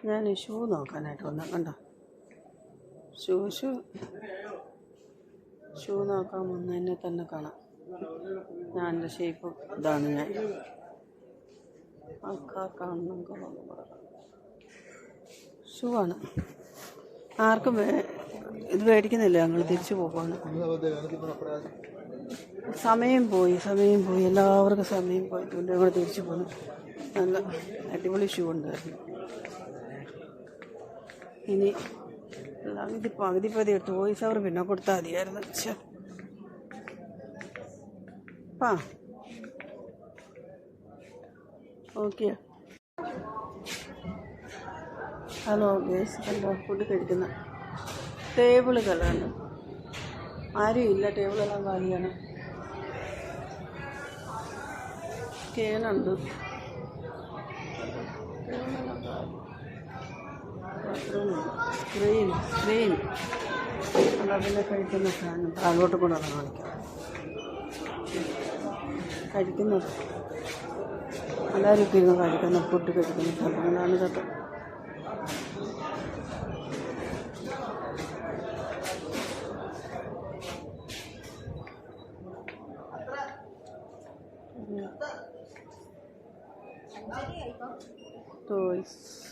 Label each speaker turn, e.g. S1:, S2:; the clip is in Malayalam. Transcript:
S1: ഞാൻ ഷൂ നോക്കാനായിട്ട് വന്ന കണ്ടോ. ഷൂ നോക്കാൻ വന്നതിനെ തന്നെ കാണാം. ഞാൻ എൻ്റെ ഷേപ്പ് ഇതാണ്. ഞാൻ ഷൂ ആണ്. ആർക്കും ഇത് മേടിക്കുന്നില്ല. ഞങ്ങൾ തിരിച്ചു പോകുവാണ്. സമയം പോയി. എല്ലാവർക്കും സമയം പോയിട്ടുണ്ട്. ഞങ്ങൾ തിരിച്ചു പോകുന്നു. നല്ല അടിപൊളി ഷൂ ഉണ്ടായിരുന്നു. ഇനി പകുതി ടോയ്സ് അവർ പിന്നെ കൊടുത്താൽ മതിയായിരുന്നു. ഓക്കെ. ഹലോ ഗേസ്, കണ്ടോ ഫുഡ് കഴിക്കുന്ന ടേബിളുകളാണ്. ആരും ഇല്ല, ടേബിളെല്ലാം കാലിയാണ്. കേനുണ്ട്. സ്ക്രീൻ അതിനെ കഴിക്കുന്ന സാധനം താഴോട്ട് കൊണ്ടാണ് കാണിക്കാം. കഴിക്കുന്നത് എല്ലാവരും ഒക്കെ ഇരുന്ന് കഴിക്കുന്ന ഫുഡ് കഴിക്കുന്ന സ്ഥലങ്ങളാണ് ഇതൊക്കെ. ടോയ്സ്